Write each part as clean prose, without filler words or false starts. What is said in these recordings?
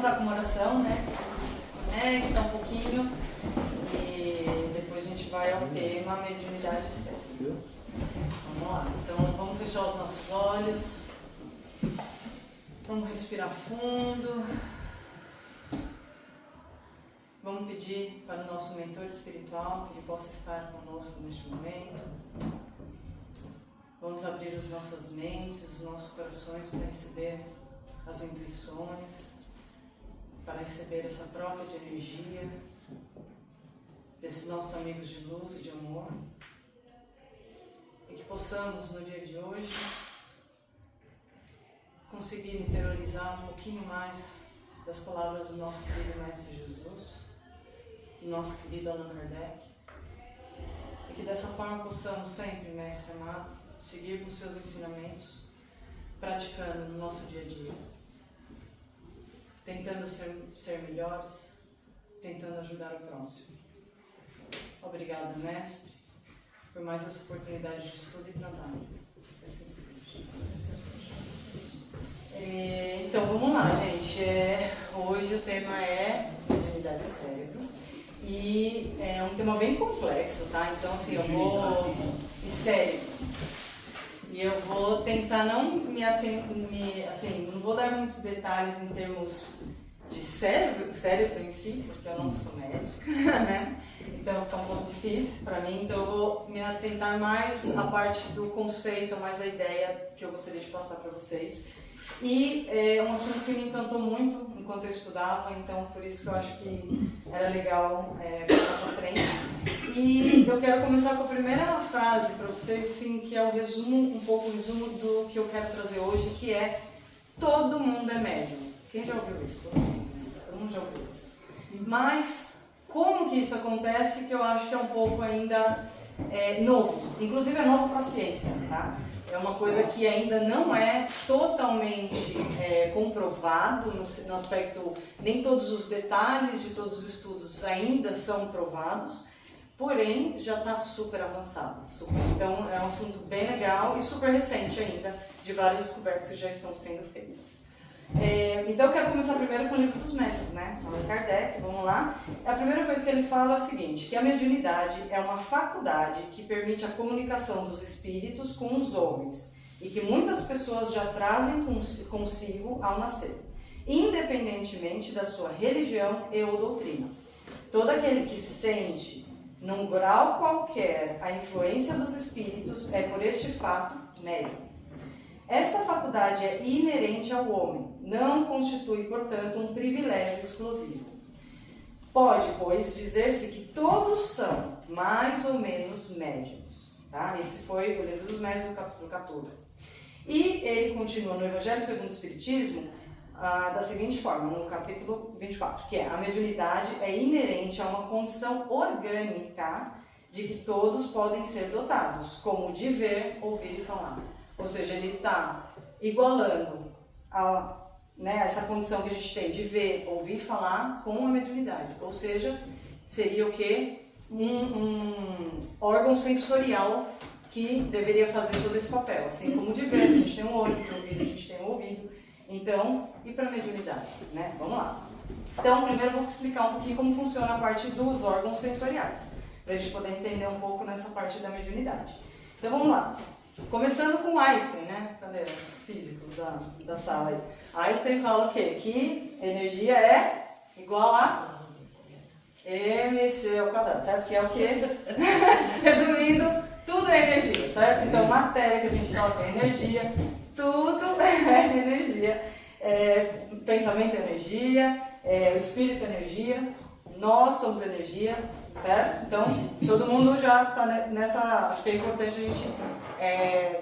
começar com uma oração, né? Você se conecta um pouquinho e depois a gente vai ao tema mediunidade cérebro. Vamos lá. Então vamos fechar os nossos olhos. Vamos respirar fundo. Vamos pedir para o nosso mentor espiritual que ele possa estar conosco neste momento. Vamos abrir as nossas mentes, os nossos corações para receber as intuições, para receber essa troca de energia desses nossos amigos de luz e de amor. E que possamos, no dia de hoje, conseguir interiorizar um pouquinho mais das palavras do nosso querido Mestre Jesus, do nosso querido Allan Kardec, e que dessa forma possamos sempre, Mestre amado, seguir com seus ensinamentos, praticando no nosso dia a dia, tentando ser melhores, tentando ajudar o próximo. Obrigada, Mestre, por mais essa oportunidade de estudo e trabalho. Assim seja. Então vamos lá, gente. Hoje o tema é mediunidade cérebro e é um tema bem complexo, tá? Então assim, eu vou... E cérebro. E eu vou tentar não não vou dar muitos detalhes em termos de cérebro em si, porque eu não sou médica, né? Então fica um pouco difícil para mim, então eu vou me atentar mais à parte do conceito, mais a ideia que eu gostaria de passar para vocês. E é um assunto que me encantou muito enquanto eu estudava, então por isso que eu acho que era legal passar para frente. E eu quero começar com a primeira frase para vocês, assim, que é o resumo, um pouco o resumo do que eu quero trazer hoje, que é: todo mundo é médium. Quem já ouviu isso? Todo mundo já ouviu isso. Mas como que isso acontece, que eu acho que é um pouco ainda novo. Inclusive é novo para a ciência, tá? É uma coisa que ainda não é totalmente comprovado no aspecto, nem todos os detalhes de todos os estudos ainda são provados, porém já está super avançado. Então é um assunto bem legal e super recente ainda, de várias descobertas que já estão sendo feitas. Então eu quero começar primeiro com o Livro dos Médiuns, né? Allan Kardec, vamos lá. A primeira coisa que ele fala é o seguinte, que a mediunidade é uma faculdade que permite a comunicação dos espíritos com os homens e que muitas pessoas já trazem consigo ao nascer, independentemente da sua religião e ou doutrina. Todo aquele que sente, num grau qualquer, a influência dos espíritos é por este fato médium. Esta faculdade é inerente ao homem, não constitui, portanto, um privilégio exclusivo. Pode, pois, dizer-se que todos são, mais ou menos, médiuns. Tá? Esse foi o Livro dos Médiuns, no capítulo 14. E ele continua no Evangelho segundo o Espiritismo da seguinte forma, no capítulo 24, que é: a mediunidade é inerente a uma condição orgânica de que todos podem ser dotados, como de ver, ouvir e falar. Ou seja, ele está igualando essa condição que a gente tem de ver, ouvir, falar com a mediunidade. Ou seja, seria o quê? Um órgão sensorial que deveria fazer todo esse papel. Assim como de ver, a gente tem um olho, de ouvir, a gente tem um ouvido. Então, e para a mediunidade? Né? Vamos lá. Então, primeiro eu vou explicar um pouquinho como funciona a parte dos órgãos sensoriais, para a gente poder entender um pouco nessa parte da mediunidade. Então, vamos lá. Começando com Einstein, né? Cadê os físicos da sala aí? Einstein fala o quê? Que energia é igual a mc ao quadrado, certo? Que é o quê? Resumindo, tudo é energia, certo? Então, matéria que a gente toca é energia, tudo é energia. Pensamento é energia, o espírito é energia, nós somos energia, certo? Então, todo mundo já está nessa... Acho que é importante a gente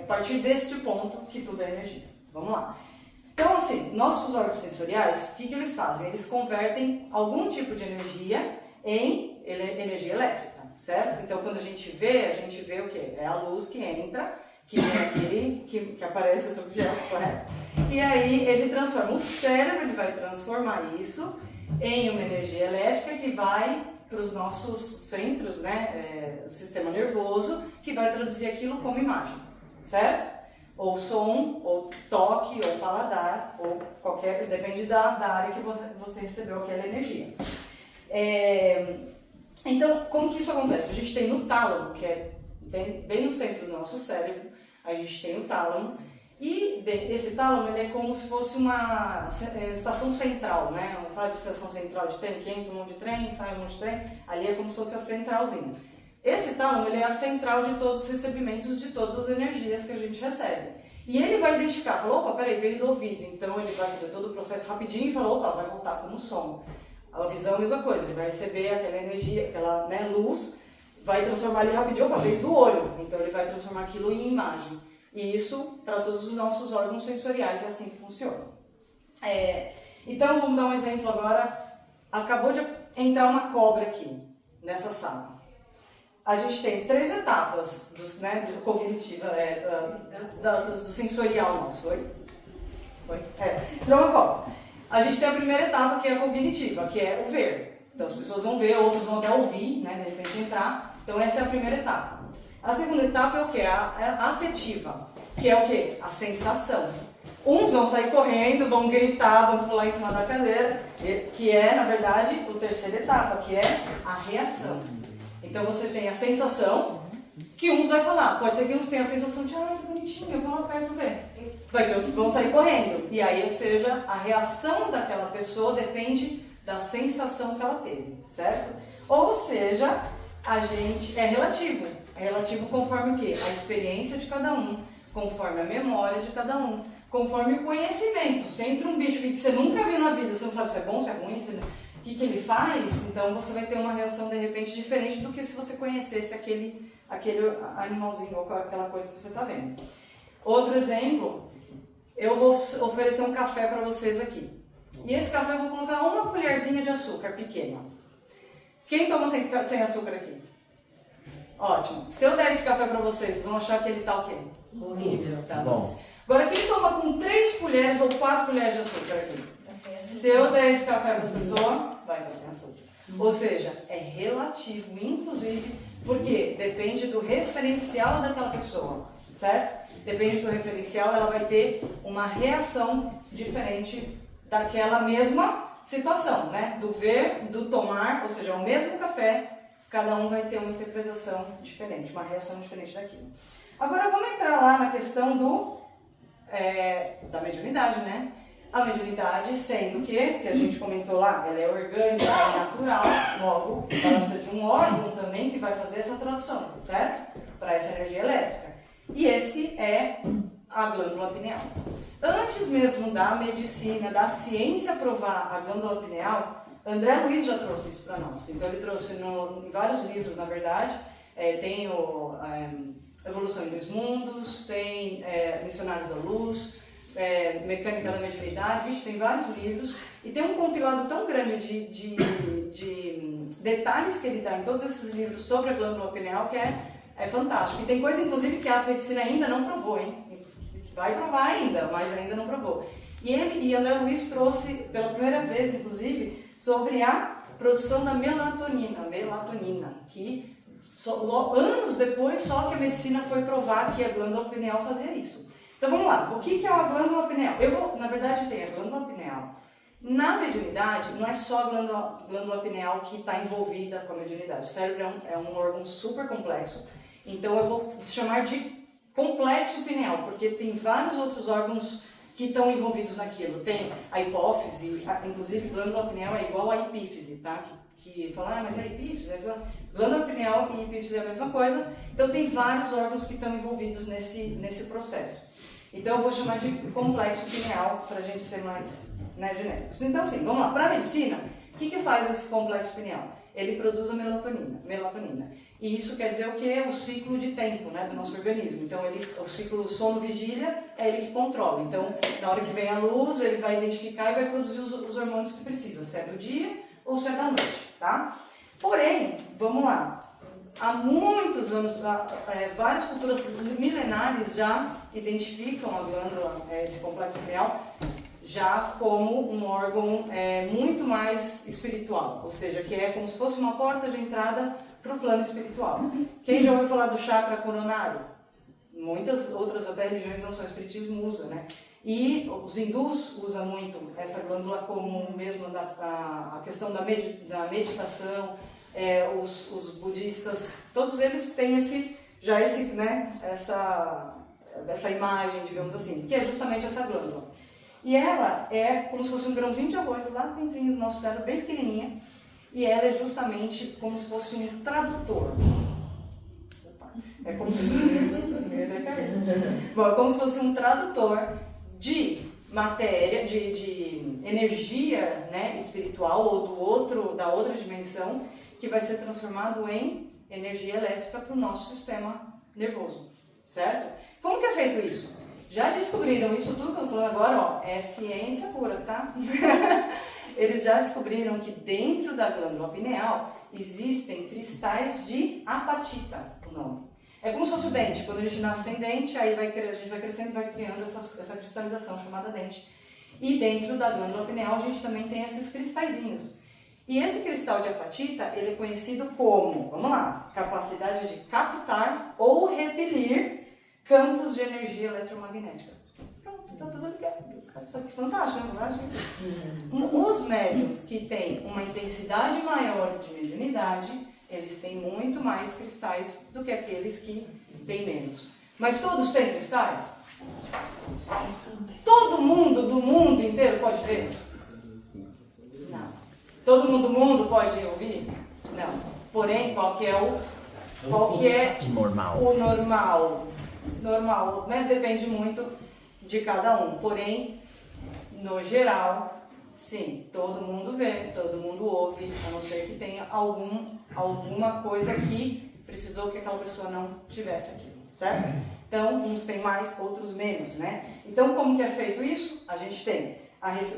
partir deste ponto que tudo é energia. Vamos lá. Então, assim, nossos órgãos sensoriais, o que eles fazem? Eles convertem algum tipo de energia em energia elétrica, certo? Então, quando a gente vê o quê? É a luz que entra, que é aquele que aparece esse objeto, correto? E aí ele transforma. O cérebro ele vai transformar isso em uma energia elétrica que vai para os nossos centros, né, sistema nervoso, que vai traduzir aquilo como imagem, certo? ou som, ou toque, ou paladar, ou qualquer, depende da área que você recebeu aquela energia. Então, como que isso acontece? A gente tem no tálamo, que é bem no centro do nosso cérebro, a gente tem o tálamo, e esse tálamo ele é como se fosse uma estação central, né? Sabe, estação central de trem, que entra um monte de trem, sai um monte de trem, ali é como se fosse a centralzinha. Esse tálamo ele é a central de todos os recebimentos de todas as energias que a gente recebe. E ele vai identificar, falou, opa, peraí, veio do ouvido, então ele vai fazer todo o processo rapidinho e falou, opa, vai voltar como som. A visão é a mesma coisa, ele vai receber aquela energia, aquela luz, vai transformar ali rapidinho, opa, veio do olho, então ele vai transformar aquilo em imagem. E isso, para todos os nossos órgãos sensoriais, é assim que funciona. Então, vamos dar um exemplo agora. Acabou de entrar uma cobra aqui, nessa sala. A gente tem 3 etapas do cognitivo, do sensorial nosso. Oi? Entrou uma cobra. A gente tem a primeira etapa, que é a cognitiva, que é o ver. Então, as pessoas vão ver, outros vão até ouvir, né, de repente entrar. Então, essa é a primeira etapa. A segunda etapa é o quê? A afetiva, que é o quê? A sensação. Uns vão sair correndo, vão gritar, vão pular em cima da cadeira, que é, na verdade, a terceira etapa, que é a reação. Então você tem a sensação, que uns vai falar. Pode ser que uns tenham a sensação de, que bonitinho, eu vou lá perto ver. Vai ter outros que vão sair correndo. E aí, ou seja, a reação daquela pessoa depende da sensação que ela teve, certo? Ou seja, é relativo. É relativo conforme o quê? A experiência de cada um, conforme a memória de cada um, conforme o conhecimento. Se entra um bicho que você nunca viu na vida, você não sabe se é bom, se é ruim, o que ele faz, então você vai ter uma reação de repente diferente do que se você conhecesse aquele animalzinho ou aquela coisa que você está vendo. Outro exemplo, eu vou oferecer um café para vocês aqui. E esse café eu vou colocar uma colherzinha de açúcar pequena. Quem toma sem açúcar aqui? Ótimo. Se eu der esse café para vocês vão achar que ele está o quê? Horrível. Tá bom. Agora, quem toma com 3 colheres ou 4 colheres de açúcar aqui? Se eu der esse café para as pessoas, vai estar sem açúcar. Ou seja, é relativo, inclusive, porque depende do referencial daquela pessoa, certo? Depende do referencial, ela vai ter uma reação diferente daquela mesma situação, né? Do ver, do tomar, ou seja, é o mesmo café, cada um vai ter uma interpretação diferente, uma reação diferente daquilo. Agora vamos entrar lá na questão da mediunidade, né? A mediunidade sendo que a gente comentou lá, ela é orgânica, é natural, logo ela precisa de um órgão também que vai fazer essa tradução, certo? Para essa energia elétrica. E esse é a glândula pineal. Antes mesmo da medicina, da ciência provar a glândula pineal, André Luiz já trouxe isso para nós. Então ele trouxe em vários livros, na verdade, tem o Evolução em Dois Mundos, tem Missionários da Luz, Mecânica da Mediunidade, tem vários livros, e tem um compilado tão grande de detalhes que ele dá em todos esses livros sobre a glândula pineal que é fantástico. E tem coisa, inclusive, que a medicina ainda não provou, hein? Vai provar ainda, mas ainda não provou. E André Luiz trouxe, pela primeira vez, inclusive, sobre a produção da melatonina, que anos depois só que a medicina foi provar que a glândula pineal fazia isso. Então vamos lá, o que é a glândula pineal? Na verdade, tem a glândula pineal. Na mediunidade, não é só a glândula pineal que está envolvida com a mediunidade. O cérebro é um órgão super complexo. Então eu vou chamar de complexo pineal, porque tem vários outros órgãos que estão envolvidos naquilo. Tem a hipófise, inclusive glândula pineal é igual à epífise, tá? Que fala, mas é epífise? Glândula pineal e epífise é a mesma coisa. Então tem vários órgãos que estão envolvidos nesse processo. Então eu vou chamar de complexo pineal para a gente ser mais genéricos. Então assim, vamos lá. Para a medicina, o que faz esse complexo pineal? Ele produz a melatonina. E isso quer dizer o quê? O ciclo de tempo, né, do nosso organismo. Então o ciclo sono-vigília é ele que controla. Então na hora que vem a luz, ele vai identificar e vai produzir os hormônios que precisa, se é do dia ou se é da noite, tá? Porém, vamos lá. Há muitos anos, várias culturas milenares já identificam a glândula, esse complexo pineal, já como um órgão muito mais espiritual, ou seja, que é como se fosse uma porta de entrada para o plano espiritual. Quem já ouviu falar do chakra coronário? Muitas outras até religiões não são espiritismo usa, né? E os hindus usam muito essa glândula como mesmo a questão da meditação, os budistas, todos eles têm essa imagem, digamos assim, que é justamente essa glândula. E ela é como se fosse um grãozinho de arroz lá dentro do nosso cérebro, bem pequenininha, e ela é justamente como se fosse um tradutor. É como se fosse um tradutor de matéria, de energia, né, espiritual ou da outra dimensão, que vai ser transformado em energia elétrica para o nosso sistema nervoso, certo? Como que é feito isso? Já descobriram isso tudo que eu estou falando agora, ó, é ciência pura, tá? Eles já descobriram que dentro da glândula pineal existem cristais de apatita, o nome. É como se fosse o dente. Quando a gente nasce sem dente, aí a gente vai crescendo e vai criando essa cristalização chamada dente. E dentro da glândula pineal a gente também tem esses cristalzinhos. E esse cristal de apatita, ele é conhecido como, vamos lá, capacidade de captar ou repelir campos de energia eletromagnética. Pronto, tá tudo ligado. Isso aqui é fantástico, não é? Os médiuns que têm uma intensidade maior de mediunidade, eles têm muito mais cristais do que aqueles que têm menos. Mas todos têm cristais? Todo mundo do mundo inteiro pode ver? Não. Todo mundo do mundo pode ouvir? Não. Porém, qual que é normal? O normal. Normal, né? Depende muito de cada um. Porém, no geral, sim, todo mundo vê, todo mundo ouve, a não ser que tenha alguma coisa que precisou que aquela pessoa não tivesse aquilo, certo? Então, uns têm mais, outros menos, né? Então, como que é feito isso? A gente tem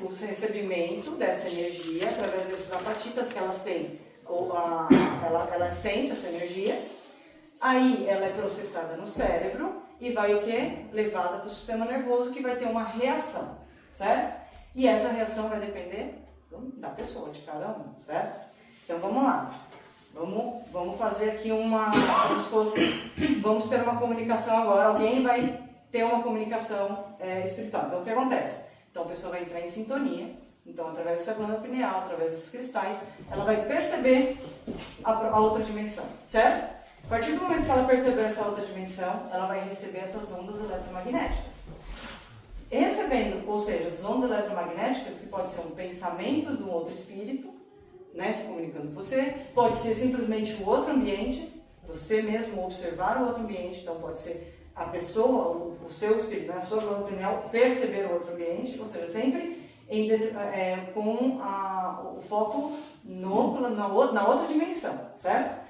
o recebimento dessa energia através dessas apatitas que elas têm, ela sente essa energia, aí ela é processada no cérebro e vai o quê? Levada para o sistema nervoso, que vai ter uma reação, certo? E essa reação vai depender da pessoa, de cada um, certo? Então vamos lá. Vamos fazer aqui vamos ter uma comunicação agora. Alguém vai ter uma comunicação espiritual. Então o que acontece? Então a pessoa vai entrar em sintonia. Então através dessa glândula pineal, através desses cristais, ela vai perceber a outra dimensão, certo? A partir do momento que ela perceber essa outra dimensão, ela vai receber essas ondas eletromagnéticas. Recebendo, ou seja, as ondas eletromagnéticas, que pode ser um pensamento de um outro espírito, né, se comunicando com você, pode ser simplesmente o outro ambiente, você mesmo observar o outro ambiente, então pode ser a pessoa, o seu espírito, né, a sua glândula pineal, perceber o outro ambiente, ou seja, sempre com o foco na outra dimensão, certo?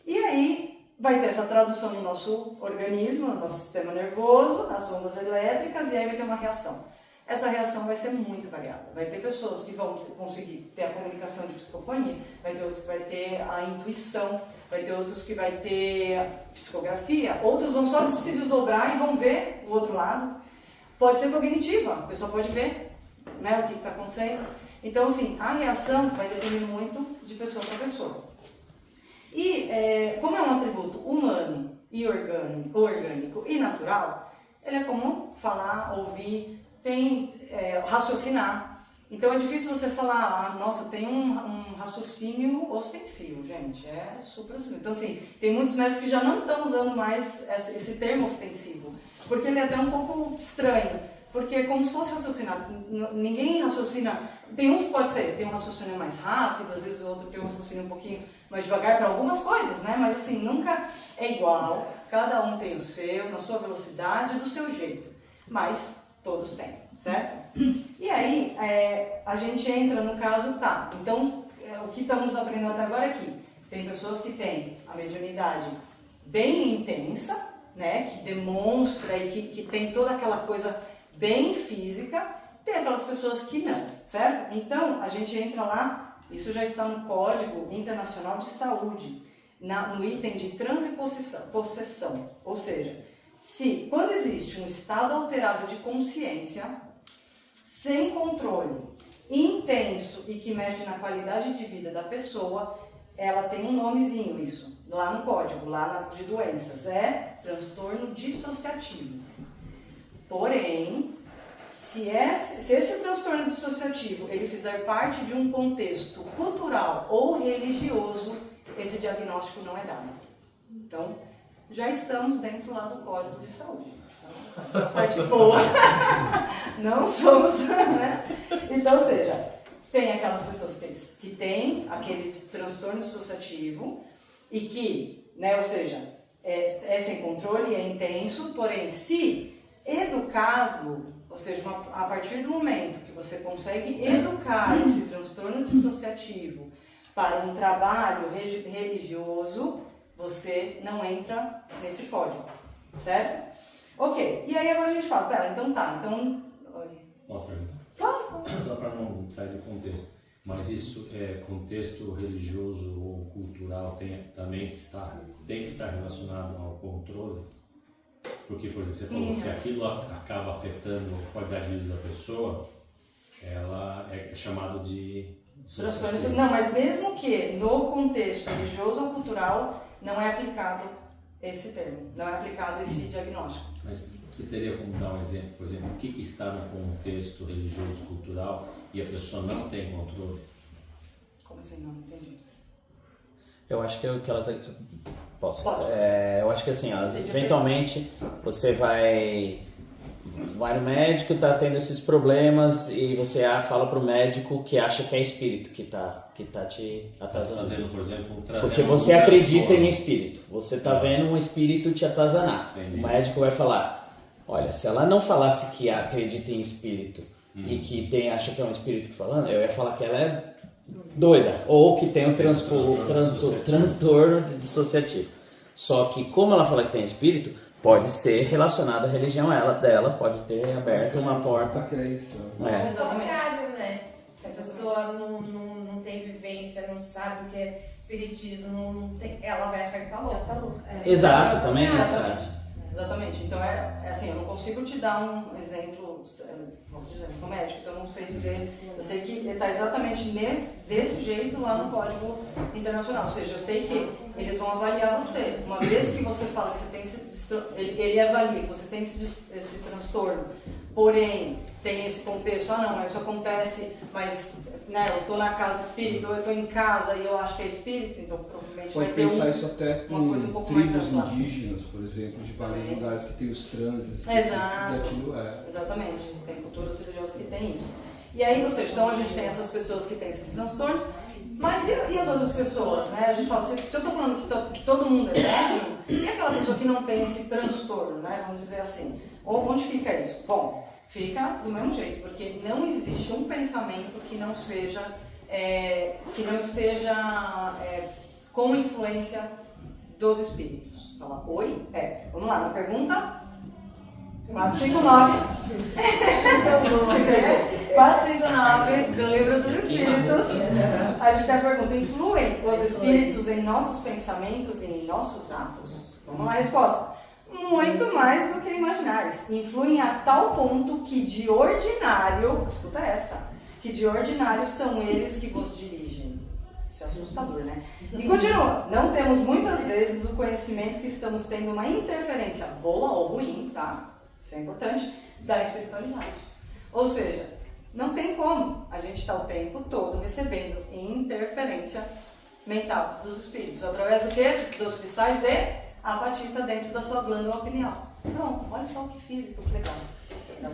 E aí vai ter essa tradução no nosso organismo, no nosso sistema nervoso, as ondas elétricas, e aí vai ter uma reação. Essa reação vai ser muito variada. Vai ter pessoas que vão conseguir ter a comunicação de psicofonia, vai ter outros que vai ter a intuição, vai ter outros que vai ter a psicografia, outros vão só se desdobrar e vão ver o outro lado. Pode ser cognitiva, a pessoa pode ver, né, o que está acontecendo. Então, assim, a reação vai depender muito de pessoa para pessoa. E como é um atributo humano e orgânico e natural, ele é como falar, ouvir, raciocinar. Então é difícil você falar, nossa, tem um raciocínio ostensivo, gente, é super ostensivo. Então assim, tem muitos médicos que já não estão usando mais esse termo ostensivo, porque ele é até um pouco estranho, porque é como se fosse raciocinar. Ninguém raciocina, tem uns que pode ser, tem um raciocínio mais rápido, às vezes o outro tem um raciocínio um pouquinho mais devagar para algumas coisas, né? Mas assim, nunca é igual, cada um tem o seu, na sua velocidade, do seu jeito, mas todos têm, certo? E aí, a gente entra no caso, tá, então, o que estamos aprendendo até agora aqui? Tem pessoas que têm a mediunidade bem intensa, né, que demonstra e que tem toda aquela coisa bem física, tem aquelas pessoas que não, certo? Então, a gente entra lá, isso já está no Código Internacional de Saúde, no item de transe e possessão, ou seja, quando existe um estado alterado de consciência, sem controle, intenso e que mexe na qualidade de vida da pessoa, ela tem um nomezinho isso, lá no código, de doenças, é transtorno dissociativo. Porém, se esse transtorno dissociativo ele fizer parte de um contexto cultural ou religioso, esse diagnóstico não é dado. Então, já estamos dentro lá do Código de Saúde. Então, essa parte boa. Não somos, né? Então, ou seja, tem aquelas pessoas que têm aquele transtorno dissociativo e que, né, ou seja, é sem controle, é intenso, porém, se educado, ou seja, a partir do momento que você consegue educar esse transtorno dissociativo para um trabalho religioso, você não entra nesse código, certo? Ok, e aí agora a gente fala, pera, então tá, então... Posso perguntar? Claro. Só para não sair do contexto, mas isso é contexto religioso ou cultural também tem que estar relacionado ao controle? Porque, por exemplo, você falou, se aquilo acaba afetando a qualidade de vida da pessoa, ela é chamado de... Não, mas mesmo que no contexto religioso ou cultural não é aplicado esse termo, não é aplicado esse diagnóstico. Mas você teria como dar um exemplo, por exemplo, o que está no contexto religioso cultural e a pessoa não tem controle? Como assim? Não entendi. Eu acho que é o que ela tá... Posso? Pode. Eu acho que assim, eventualmente você vai no médico, tá tendo esses problemas e você fala pro médico que acha que é espírito que tá te atazanando. Fazendo, por exemplo, porque você acredita em espírito. Você tá vendo um espírito te atazanar. Entendi. O médico vai falar, olha, se ela não falasse que acredita em espírito e que acha que é um espírito falando, eu ia falar que ela é doida, ou que tem um transtorno dissociativo. Só que como ela fala que tem espírito, pode ser relacionado à religião dela, pode ter aberto uma porta. Crença. É o contrário, né? Se a pessoa não tem vivência, não sabe o que é espiritismo, ela vai achar que tá louca. Exato, também é isso. Exatamente. Então, é assim, eu não consigo te dar um exemplo, vamos dizer, eu sou médico, então eu não sei dizer, eu sei que está exatamente desse jeito lá no Código Internacional, ou seja, eu sei que eles vão avaliar você. Uma vez que você fala que você tem ele avalia que você tem esse transtorno, porém, tem esse contexto, não, mas isso acontece, mas né, eu estou na casa espírita, ou eu estou em casa e eu acho que é espírito, então provavelmente pode vai ter pensar isso até com coisa um pouco mais tribos ampla. indígenas, por exemplo, de vários lugares que tem os transes. Exato. Aquilo Exatamente, tem culturas religiosas que tem isso. E aí, ou seja, então a gente tem essas pessoas que têm esses transtornos, mas e as outras pessoas, né? A gente fala, se eu estou falando que todo mundo é médium, e aquela pessoa que não tem esse transtorno, né? Vamos dizer assim, onde fica isso? Bom, fica do mesmo jeito, porque não existe um pensamento que não seja, que não esteja com influência dos espíritos. Fala, oi? Vamos lá, na pergunta 459. 459 do Livro dos Espíritos. A gente tem a pergunta: influem os espíritos em nossos pensamentos e em nossos atos? Vamos lá, a resposta. Muito mais do que imaginários. Influem a tal ponto que de ordinário, escuta essa, que de ordinário são eles que vos dirigem. Isso é assustador, né? E continua. Não temos muitas vezes o conhecimento que estamos tendo uma interferência boa ou ruim, tá? Isso é importante, da espiritualidade. Ou seja, não tem como a gente estar o tempo todo recebendo interferência mental dos espíritos. Através do quê? Dos cristais de apatita dentro da sua glândula pineal. Pronto, olha só que físico, que legal.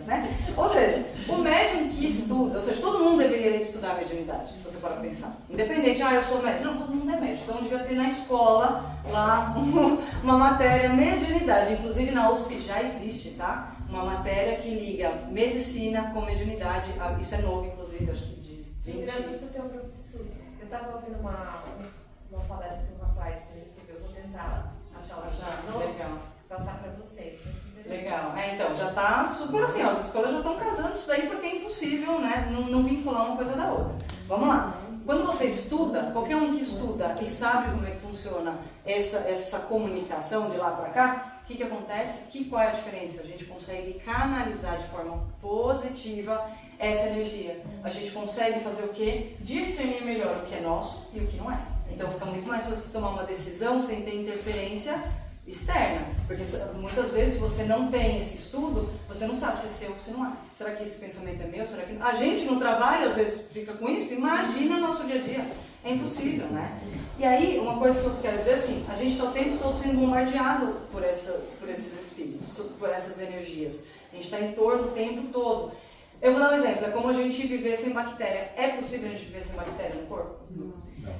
Né? Ou seja, o médium que estuda, ou seja, todo mundo deveria estudar a mediunidade, se você parar pensar. Independente, eu sou médium. Não, todo mundo é médium. Então devia ter na escola lá uma matéria mediunidade. Inclusive na USP já existe, tá? Uma matéria que liga medicina com mediunidade. Isso é novo, inclusive, acho que de 20 anos. Isso tem um grupo de estudo. Eu estava ouvindo uma palestra com um rapaz no YouTube, eu vou tentar achar uma legal. Passar para vocês. Legal. Então, já está super assim, ó, as escolas já estão casando isso daí porque é impossível, né, não vincular uma coisa da outra. Vamos lá. Quando você estuda, qualquer um que estuda e sabe como é que funciona essa comunicação de lá para cá, o que acontece? Qual é a diferença? A gente consegue canalizar de forma positiva essa energia. A gente consegue fazer o quê? Discernir melhor o que é nosso e o que não é. Então fica muito mais fácil você tomar uma decisão sem ter interferência externa. Porque muitas vezes você não tem esse estudo, você não sabe se é seu ou se não é. Será que esse pensamento é meu? Será que... A gente no trabalho às vezes fica com isso, imagina o nosso dia a dia. É impossível, né? E aí, uma coisa que eu quero dizer assim, a gente está o tempo todo sendo bombardeado por esses espíritos, por essas energias. A gente está em torno o tempo todo. Eu vou dar um exemplo, é como a gente viver sem bactéria. É possível a gente viver sem bactéria no corpo? Não.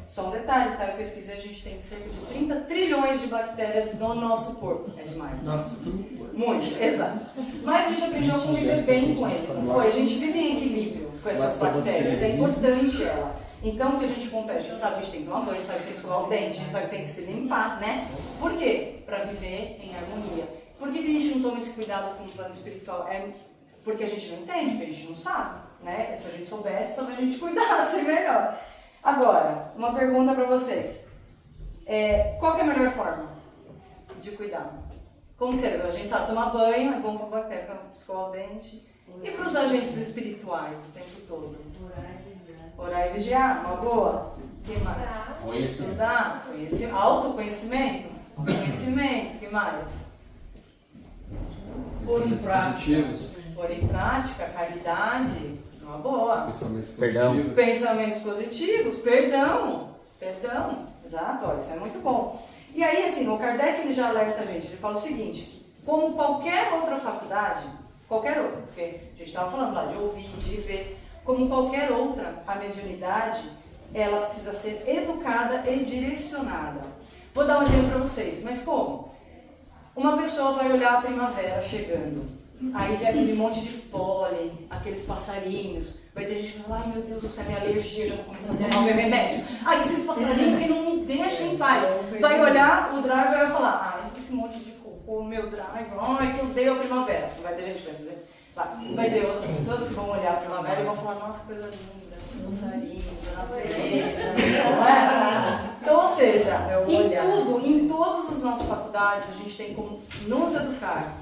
Só um detalhe, tá? Eu pesquisei, a gente tem cerca de 30 trilhões de bactérias no nosso corpo. É demais. Nossa, tudo. Muito, exato. Mas a gente aprendeu a conviver bem com eles, não foi? A gente vive em equilíbrio com essas bactérias, é importante ela. Então, o que a gente compete? A gente sabe que a gente tem que tomar banho, a gente sabe que tem que escovar o dente, a gente sabe que tem que se limpar, né? Por quê? Para viver em harmonia. Por que a gente não toma esse cuidado com o plano espiritual? É porque a gente não entende, porque a gente não sabe, né? Se a gente soubesse, talvez a gente cuidasse melhor. Agora, uma pergunta para vocês. Qual que é a melhor forma de cuidar? Como que seria? A gente sabe tomar banho, é bom para a bactéria, escovar o dente. E para os agentes espirituais o tempo todo? Orar e vigiar, uma boa. Que mais? Estudar, autoconhecimento, conhecimento, que mais? Pôr em prática. Pôr em prática, caridade, uma boa. Pensamentos Perdão. positivos. Pensamentos positivos, perdão, exato, ó, isso é muito bom. E aí, assim, o Kardec ele já alerta a gente, ele fala o seguinte, que como qualquer outra faculdade, qualquer outra, porque a gente estava falando lá de ouvir, de ver, como qualquer outra, a mediunidade, ela precisa ser educada e direcionada. Vou dar um exemplo para vocês, mas como? Uma pessoa vai olhar a primavera chegando, aí vê aquele monte de pólen, aqueles passarinhos, vai ter gente que fala, ai meu Deus do céu, minha alergia, já vou começar a tomar meu remédio. Ai, esses passarinhos que não me deixam em paz. Vai olhar o driver e vai falar, ai, esse monte de cocô, meu driver, ai, que eu dei a primavera. Vai ter gente que vai dizer, vai ter outras pessoas que vão olhar a primavera e vão falar, nossa, que coisa linda, os passarinhos, a natureza, não é? Então, ou seja, em todas as nossas faculdades, a gente tem como nos educar.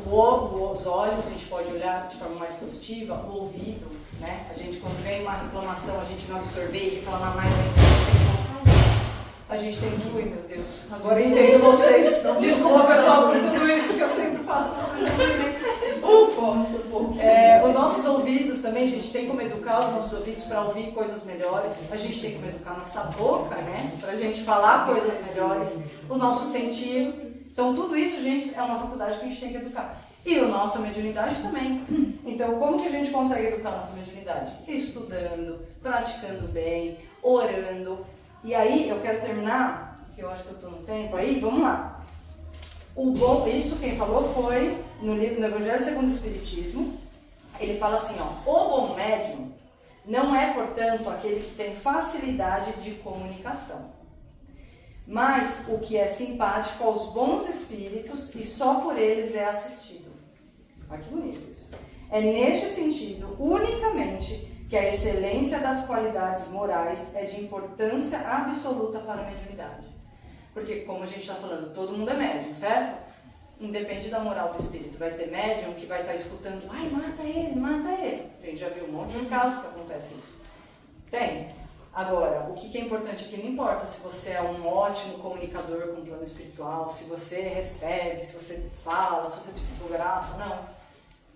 Os olhos, a gente pode olhar de forma mais positiva, o ouvido, né? A gente, quando vem uma reclamação, a gente não absorver e reclamar mais, a gente tem que, ui, meu Deus, agora eu entendo vocês. Desculpa, pessoal, por tudo isso que eu sempre faço. Os nossos ouvidos também, a gente tem como educar os nossos ouvidos para ouvir coisas melhores. A gente tem como educar a nossa boca, né? Para a gente falar coisas melhores. O nosso sentir. Então, tudo isso, gente, é uma faculdade que a gente tem que educar. E a nossa mediunidade também. Então, como que a gente consegue educar a nossa mediunidade? Estudando, praticando bem, orando. E aí, eu quero terminar, que eu acho que eu estou no tempo aí, vamos lá. Isso quem falou foi no livro do Evangelho segundo o Espiritismo. Ele fala assim, ó, o bom médium não é, portanto, aquele que tem facilidade de comunicação, mas o que é simpático aos bons espíritos e só por eles é assistido. Olha que bonito isso. É neste sentido, unicamente, que a excelência das qualidades morais é de importância absoluta para a mediunidade. Porque, como a gente está falando, todo mundo é médium, certo? Independe da moral do espírito. Vai ter médium que vai estar escutando, ai, mata ele, mata ele. A gente já viu um monte de casos que acontece isso. Tem. Agora, o que é importante aqui não importa se você é um ótimo comunicador com o plano espiritual, se você recebe, se você fala, se você psicografa, não.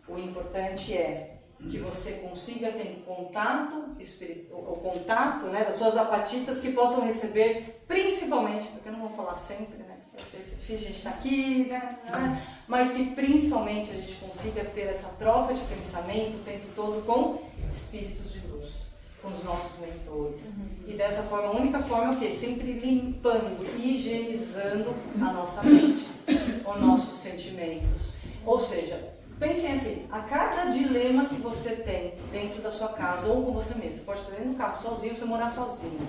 O importante é que você consiga ter contato espiritual, o contato, né, das suas apatitas que possam receber, principalmente, porque eu não vou falar sempre, né, a gente está aqui, né, mas que principalmente a gente consiga ter essa troca de pensamento o tempo todo com espíritos de luz, com os nossos mentores. E dessa forma, a única forma é o quê? Sempre limpando, higienizando a nossa mente, os nossos sentimentos. Ou seja, pensem assim, a cada dilema que você tem dentro da sua casa ou com você mesmo, você pode estar dentro do carro sozinho, você morar sozinho.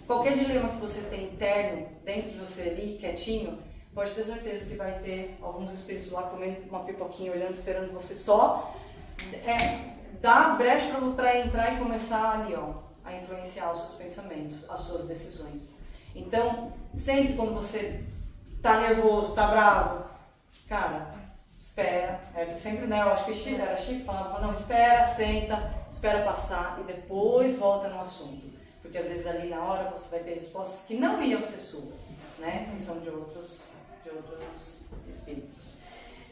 Qualquer dilema que você tem interno, dentro de você ali, quietinho, pode ter certeza que vai ter alguns espíritos lá comendo uma pipoquinha, olhando, esperando você só dar brecha para entrar e começar ali, ó, a influenciar os seus pensamentos, as suas decisões. Então, sempre quando você tá nervoso, tá bravo, cara, espera, sempre, né, eu acho que era Chico que falava, não, espera, senta, espera passar e depois volta no assunto. porque às vezes ali na hora você vai ter respostas que não iam ser suas, né? Que são de outros espíritos.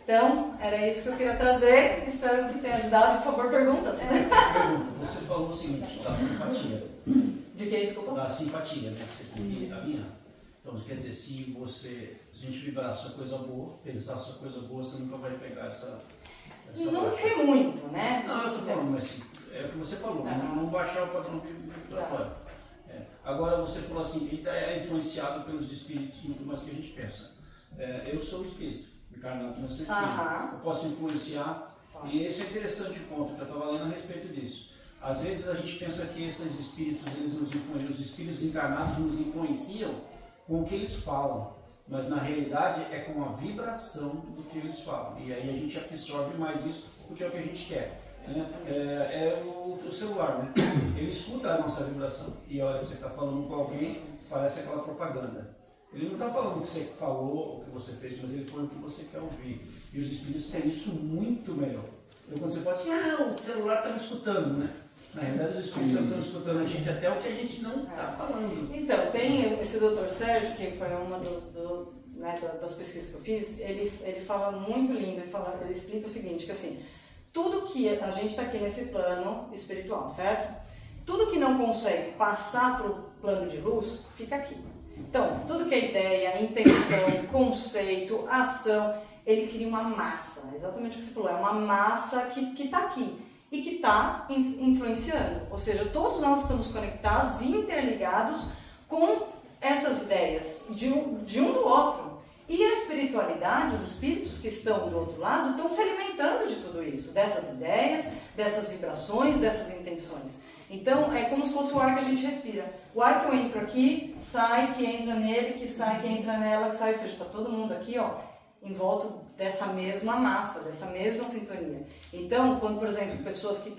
Então, era isso que eu queria trazer. Espero que tenha ajudado. Por favor, perguntas. Pergunta, você falou o seguinte, da simpatia. De que, desculpa? Da simpatia, né? Você tem a minha. Então, isso quer dizer, se a gente vibrar sua coisa boa, pensar sua coisa boa, você nunca vai pegar essa Nunca parte. é muito, né? Não, eu tô falando, mas assim, é o que você falou, não baixar o padrão vibratório. Agora, você falou assim, ele é influenciado pelos espíritos muito mais que a gente pensa. Eu sou o espírito, encarnado no seu espírito. Eu posso influenciar, e esse é interessante o ponto que eu estava lendo a respeito disso. Às vezes a gente pensa que esses espíritos, eles nos influenciam, os espíritos encarnados nos influenciam com o que eles falam, mas na realidade é com a vibração do que eles falam, e aí a gente absorve mais isso porque é o que a gente quer. Né? É o celular, né? Ele escuta a nossa vibração, e a hora que você está falando com alguém, parece aquela propaganda. Ele não está falando o que você falou, o que você fez, mas ele põe o que você quer ouvir. E os espíritos têm isso muito melhor. Então quando você fala assim, o celular está me escutando, né? Na realidade os espíritos estão escutando a gente até o que a gente não está falando. Então, tem esse Dr. Sérgio, que foi uma das pesquisas que eu fiz, ele fala muito lindo, ele explica o seguinte, que assim, tudo que a gente está aqui nesse plano espiritual, certo? Tudo que não consegue passar para o plano de luz, fica aqui. Então, tudo que é ideia, intenção, conceito, ação, ele cria uma massa, exatamente o que você falou, é uma massa que está aqui e que está influenciando. Ou seja, todos nós estamos conectados e interligados com essas ideias, de um do outro. E a espiritualidade, os espíritos que estão do outro lado, estão se alimentando de tudo isso, dessas ideias, dessas vibrações, dessas intenções. Então, é como se fosse o ar que a gente respira. O ar que eu entro aqui, sai, que entra nele, que sai, que entra nela, que sai. Ou seja, está todo mundo aqui, ó, em volta dessa mesma massa, dessa mesma sintonia. Então, quando, por exemplo, pessoas que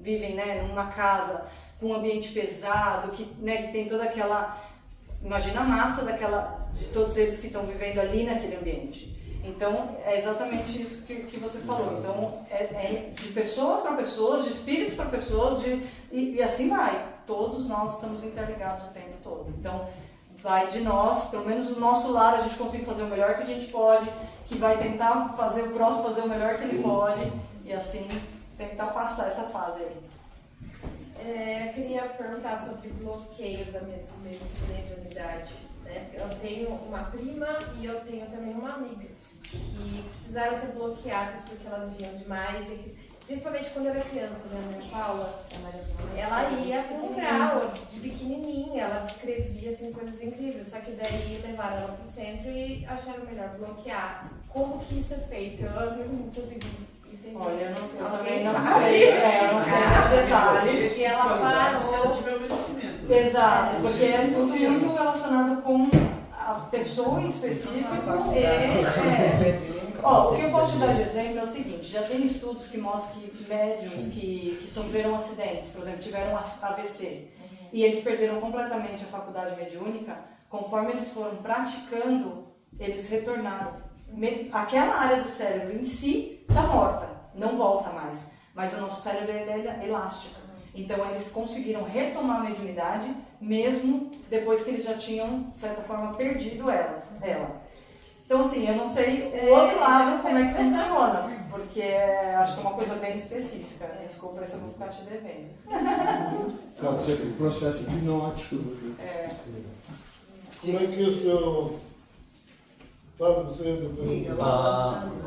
vivem, né, numa casa com um ambiente pesado, que tem toda aquela... Imagina a massa de todos eles que estão vivendo ali naquele ambiente. Então, é exatamente isso que você falou. Então, é de pessoas para pessoas, de espíritos para pessoas, e assim vai. Todos nós estamos interligados o tempo todo. Então, vai de nós, pelo menos no nosso lar, a gente consegue fazer o melhor que a gente pode, que vai tentar fazer o próximo fazer o melhor que ele pode, e assim, tentar passar essa fase aí. Eu queria perguntar sobre bloqueio da mediunidade. Né? Eu tenho uma prima e eu tenho também uma amiga que precisaram ser bloqueadas porque elas viam demais, principalmente quando eu era criança, minha mãe Paula, ela ia com um grau de pequenininha, ela descrevia assim, coisas incríveis, só que daí levaram ela pro centro e acharam melhor bloquear. Como que isso é feito? Eu não consegui entender. Olha, eu também não sei, eu não sei esse detalhe. E ela parou. Se ela tiver obedecimento. Exato, porque é tudo muito relacionado com a pessoa em específico. O que eu posso te dar de exemplo é o seguinte, já tem estudos que mostram que médiums que sofreram acidentes, por exemplo, tiveram AVC, e eles perderam completamente a faculdade mediúnica, conforme eles foram praticando, eles retornaram. Aquela área do cérebro em si está morta, não volta mais, mas o nosso cérebro é elástico. Então eles conseguiram retomar a mediunidade, mesmo depois que eles já tinham, de certa forma, perdido ela. Então, assim, eu não sei o outro lado como é que funciona, porque acho que é uma coisa bem específica. Desculpa se eu vou ficar te devendo. Pode ser um processo hipnótico. Como é que o seu... Fala você depois.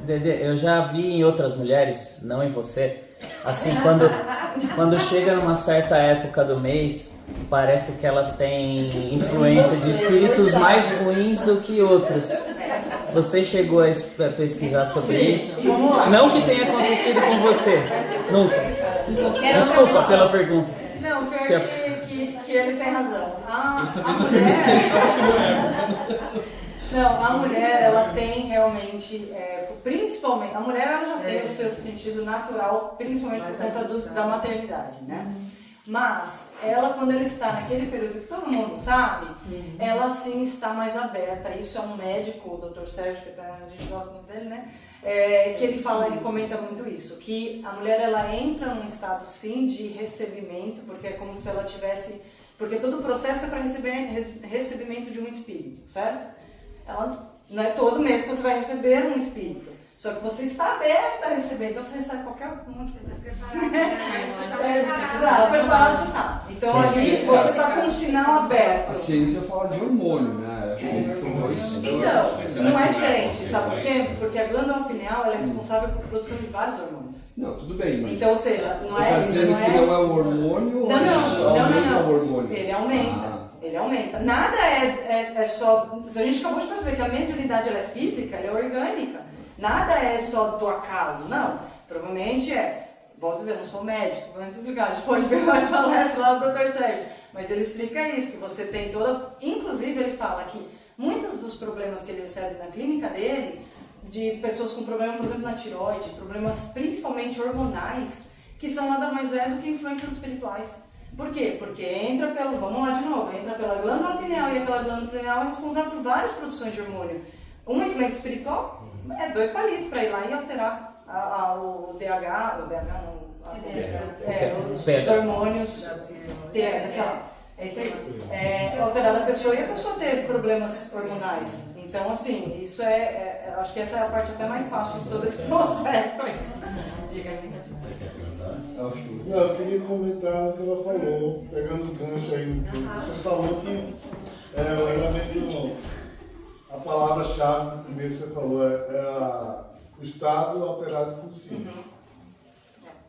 Dedê, eu já vi em outras mulheres, não em você, assim, quando chega numa certa época do mês, parece que elas têm influência de espíritos mais ruins do que outros. Você chegou a pesquisar sobre isso? Não que tenha acontecido com você, nunca. Desculpa pela pergunta. Não, pior que eles têm razão. Essa fez a pergunta que eles estavam. Não, a mulher, ela tem realmente, principalmente, a mulher ela já tem o seu sentido natural, principalmente por conta da maternidade, né? Mas ela, quando ela está naquele período que todo mundo sabe, ela sim está mais aberta. Isso é um médico, o Dr. Sérgio, que a gente gosta muito dele, né? Que ele comenta muito isso, que a mulher ela entra num estado sim de recebimento, porque é como se ela tivesse Porque todo o processo é para recebimento de um espírito, certo? Ela, não é todo mês que você vai receber um espírito. Só que você está aberto a receber, então você recebe qualquer monte de coisa que está preparado, você está. Então ali você está com um sinal aberto. A ciência fala de hormônio, né? Acho que são dois. Então, não é diferente, sabe por quê? Porque a glândula pineal ela é responsável por produção de vários hormônios. Não, tudo bem, mas... Então, ou seja, não Você é... está dizendo que não é o hormônio ou aumenta o hormônio? Ele aumenta. Ele aumenta. Nada é só... A gente acabou de perceber que a mediunidade ela é física, ela é orgânica. Nada é só do acaso, não. Provavelmente volto a dizer, eu não sou médico, vou antes explicar, a gente pode ver mais palestras lá do Dr. Sérgio, mas ele explica isso, que você tem toda... Inclusive ele fala que muitos dos problemas que ele recebe na clínica dele, de pessoas com problema, por exemplo, na tireoide, problemas principalmente hormonais, que são nada mais do que influências espirituais. Por quê? Porque entra pelo... Vamos lá de novo, entra pela glândula pineal, e aquela glândula pineal é responsável por várias produções de hormônio. Uma influência espiritual... 2 palitos para ir lá e alterar o DH, os hormônios, é isso aí, alterar a pessoa e a pessoa ter problemas hormonais. Então, assim, isso acho que essa é a parte até mais fácil de todo esse processo aí. Diga assim. Não, eu queria comentar no que ela falou, pegando o gancho aí no que você falou que o elemento... A palavra-chave, primeiro você falou, o estado alterado de consciência.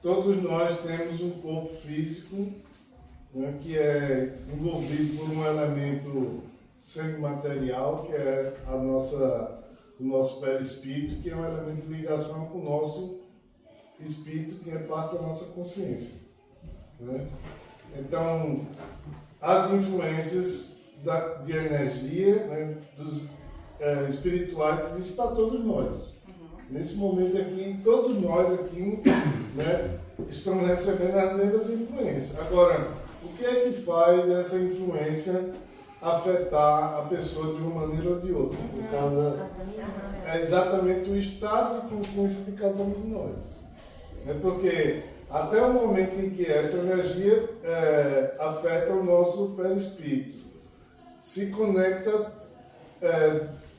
Todos nós temos um corpo físico, né, que é envolvido por um elemento semimaterial, que é o nosso perispírito, que é um elemento de ligação com o nosso espírito, que é parte da nossa consciência. Né? Então, as influências de energia, né, dos espirituais existem para todos nós. Nesse momento aqui, todos nós aqui, né, estamos recebendo as mesmas influências. Agora, o que é que faz essa influência afetar a pessoa de uma maneira ou de outra? É exatamente o estado de consciência de cada um de nós. É porque até o momento em que essa energia afeta o nosso perispírito, se conecta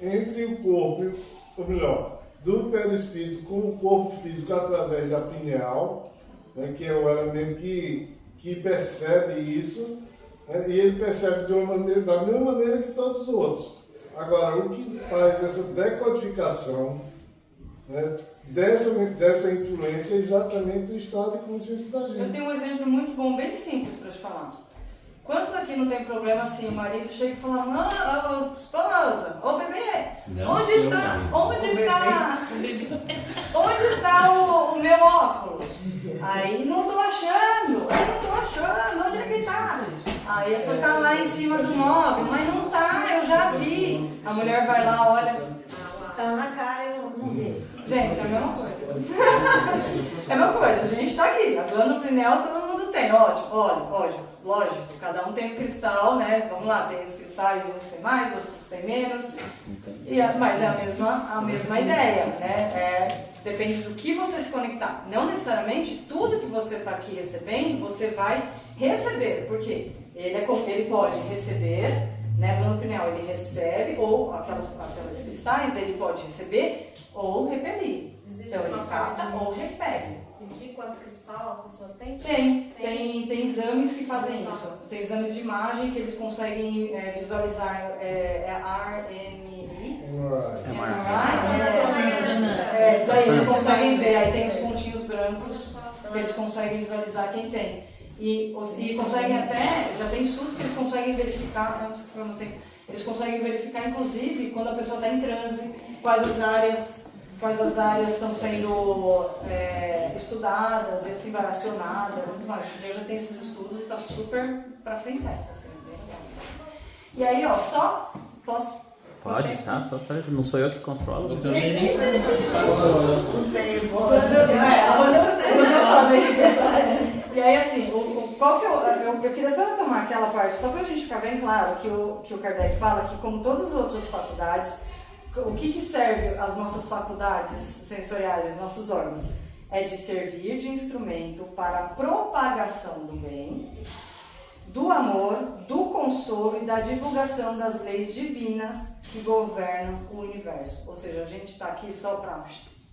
entre o corpo, ou melhor, do perispírito com o corpo físico através da pineal, né, que é o elemento que percebe isso, né, e ele percebe de uma maneira, da mesma maneira que todos os outros. Agora, o que faz essa decodificação, né, dessa influência é exatamente o estado de consciência da gente. Eu tenho um exemplo muito bom, bem simples para te falar. Quantos aqui não tem problema assim, o marido chega e fala, esposa, ô bebê, onde está o meu óculos? Aí não tô achando, onde é que tá? Aí ele foi estar lá em cima do móvel, mas não tá, eu já vi. A mulher vai lá, olha, tá na cara, eu não vi. Gente, é a mesma coisa. É a mesma coisa, a gente tá aqui, a glândula pineal todo mundo tem, ótimo. Lógico, cada um tem um cristal, né? Vamos lá, tem os cristais, uns tem mais, outros tem menos. Mas é a mesma ideia, né? Depende do que você se conectar. Não necessariamente tudo que você está aqui recebendo, você vai receber. Por quê? Ele pode receber, né? A glândula pineal, ele recebe, ou aquelas cristais, ele pode receber ou repelir. Então ele capta ou repele. Medir quanto cristal a pessoa tem? Tem exames que fazem isso. Tem exames de imagem que eles conseguem visualizar RMI. Isso aí eles conseguem ver. Aí tem os pontinhos brancos que eles conseguem visualizar quem tem. E conseguem até, já tem estudos que eles conseguem verificar, eles conseguem verificar inclusive quando a pessoa está em transe, quais as áreas estão sendo estudadas e assim, variacionadas. Então, hoje em dia já tem esses estudos e está super para frente. Assim, bem legal. E aí, só posso... Pode, tá? Não sou eu que controlo. Você E aí, assim, qual que eu queria só retomar aquela parte, só para a gente ficar bem claro, que o Kardec fala que, como todas as outras faculdades, o que serve as nossas faculdades sensoriais, os nossos órgãos? É de servir de instrumento para a propagação do bem, do amor, consolo e da divulgação das leis divinas que governam o universo. Ou seja, a gente está aqui só para...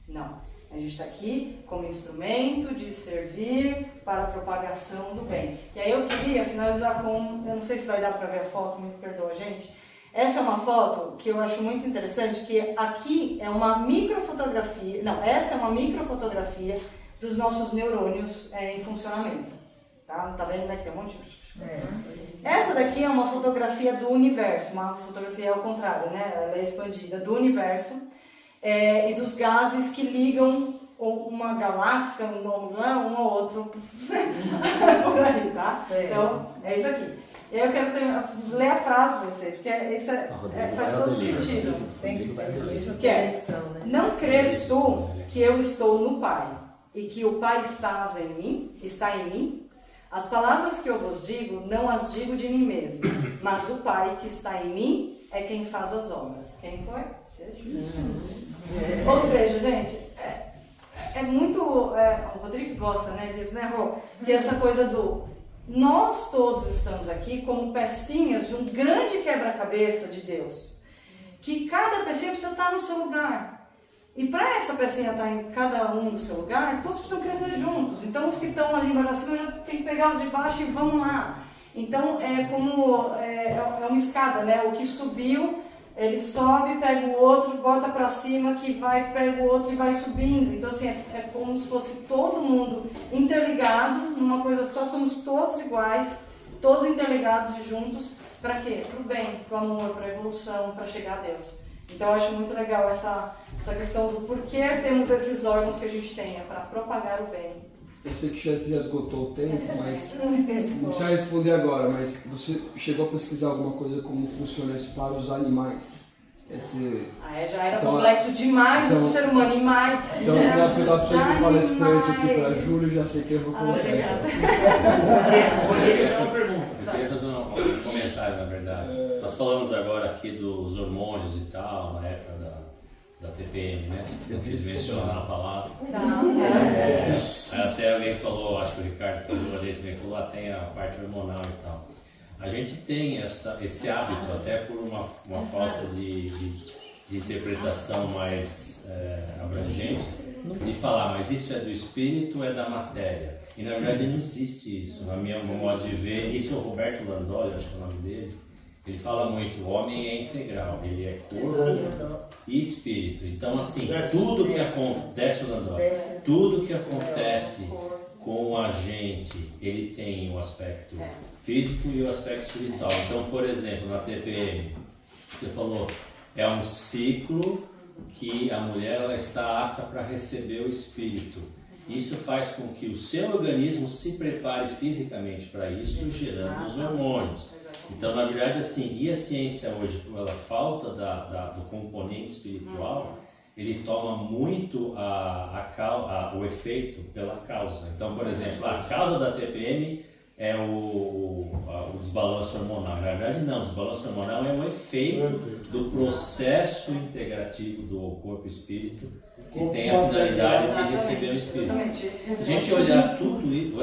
Não. A gente está aqui como instrumento de servir para a propagação do bem. E aí eu queria finalizar com... Eu não sei se vai dar para ver a foto, me perdoa, gente. Essa é uma foto que eu acho muito interessante, que aqui é uma microfotografia... Não, essa é uma microfotografia dos nossos neurônios em funcionamento. Tá? Não tá vendo, né? Que tem um monte de... Essa daqui é uma fotografia do universo, uma fotografia ao contrário, né? Ela é expandida do universo e dos gases que ligam uma galáxia, um ao outro por aí, tá? Então, é isso aqui. E aí eu quero ler a frase para vocês, porque isso faz todo sentido. Que é, não crês tu que eu estou no Pai e que o Pai está em mim? As palavras que eu vos digo, não as digo de mim mesmo, mas o Pai que está em mim é quem faz as obras. Quem foi? Jesus. Ou seja, gente, é muito... o Rodrigo gosta, né, disso, né, Rô? Que essa coisa do... Nós todos estamos aqui como pecinhas de um grande quebra-cabeça de Deus. Que cada pecinha precisa estar no seu lugar. E para essa pecinha estar em cada um no seu lugar, todos precisam crescer juntos. Então os que estão ali embaixo de cima já tem que pegar os de baixo e vamos lá. Então é como uma escada, né? O que subiu, ele sobe, pega o outro, bota para cima, que vai, pega o outro e vai subindo. Então assim, é como se fosse todo mundo interligado numa coisa só, somos todos iguais, todos interligados e juntos. Para quê? Para o bem, para o amor, para a evolução, para chegar a Deus. Então eu acho muito legal essa questão do porquê temos esses órgãos que a gente tem, para propagar o bem. Eu sei que já esgotou o tempo, mas não precisa responder agora, mas você chegou a pesquisar alguma coisa como funciona isso para os animais? Já era então, complexo demais do ser humano e mais. Então eu queria pegar para o palestrante aqui para Júlio, já sei que eu vou colocar. Obrigada. Eu queria fazer um comentário, na verdade. Nós falamos agora aqui dos hormônios e tal, na época da TPM, né? Eu quis mencionar a palavra. Até alguém falou, acho que o Ricardo falou uma vez, também falou, tem a parte hormonal e tal. A gente tem esse hábito, até por uma falta de interpretação mais abrangente, de falar, mas isso é do espírito ou é da matéria? E na verdade não existe isso, na minha modo de ver. Isso é o Roberto Landoli, acho que é o nome dele. Ele fala muito, o homem é integral, ele é corpo e espírito. Então assim, tudo que acontece com a gente, ele tem o aspecto físico e o aspecto espiritual. Então, por exemplo, na TPM, você falou, é um ciclo que a mulher ela está apta para receber o espírito. Isso faz com que o seu organismo se prepare fisicamente para isso, gerando os hormônios. Então, na verdade, assim, e a ciência hoje, pela falta do componente espiritual, ele toma muito o efeito pela causa. Então, por exemplo, a causa da TPM é o desbalanço hormonal. Na verdade, não. O desbalanço hormonal é um efeito do processo integrativo do corpo e espírito, que tem a finalidade de receber o espírito. Se a gente olhar tudo isso...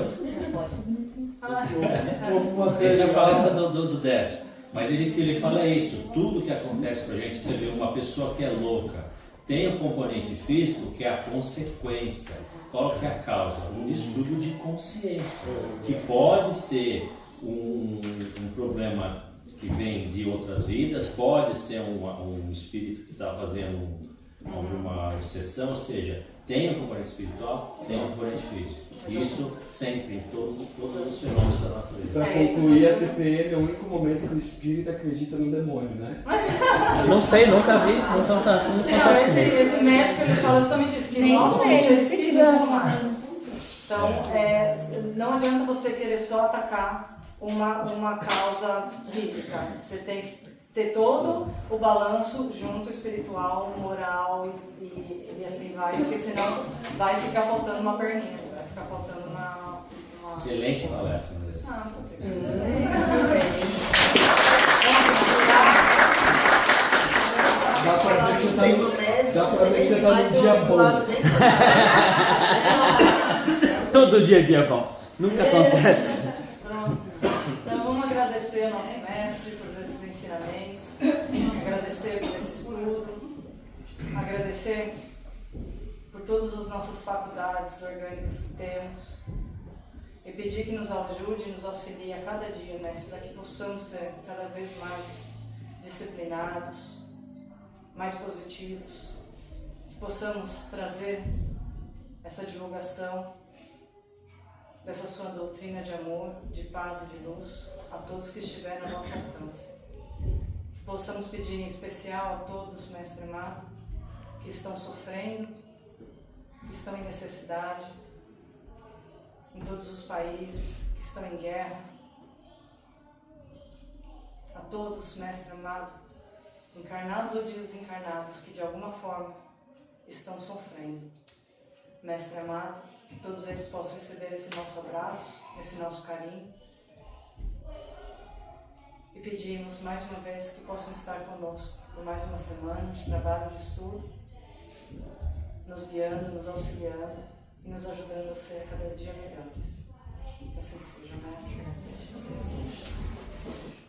Essa é a palestra do Décio. Mas ele fala isso. Tudo que acontece pra gente, você vê uma pessoa que é louca, tem o componente físico que é a consequência. Qual que é a causa? Um distúrbio de consciência, que pode ser um problema que vem de outras vidas, pode ser um espírito que está fazendo alguma obsessão, ou seja, tem um componente espiritual, tem um componente físico. Isso sempre, em todos os fenômenos da natureza. Para concluir, a TPM é o único momento que o espírito acredita no demônio, né? Não sei, nunca vi, nunca acontece comigo. Esse médico ele fala justamente isso, que nós somos seres físicos humanos. Então, não adianta você querer só atacar uma causa física. Você tem que ter todo o balanço junto, espiritual, moral e assim vai, porque senão vai ficar faltando uma perninha, vai ficar faltando uma... Excelente palestra, Andressa. Dá pra ver que você tá no dia bom. Todo dia é dia bom. Nunca acontece. Então vamos agradecer nosso mestre por esses ensinamentos, agradecer por esse estudo, agradecer por todas as nossas faculdades orgânicas que temos e pedir que nos ajude e nos auxilie a cada dia, mestre, para que possamos ser cada vez mais disciplinados, mais positivos, que possamos trazer essa divulgação dessa sua doutrina de amor, de paz e de luz a todos que estiverem ao nosso alcance. Que possamos pedir em especial a todos, mestre amado, que estão sofrendo, que estão em necessidade, em todos os países que estão em guerra, a todos, mestre amado, encarnados ou desencarnados, que de alguma forma estão sofrendo. Mestre amado, que todos eles possam receber esse nosso abraço, esse nosso carinho. E pedimos mais uma vez que possam estar conosco por mais uma semana de trabalho, de estudo, nos guiando, nos auxiliando e nos ajudando a ser cada dia melhores. Que assim seja, mestre. Que assim seja.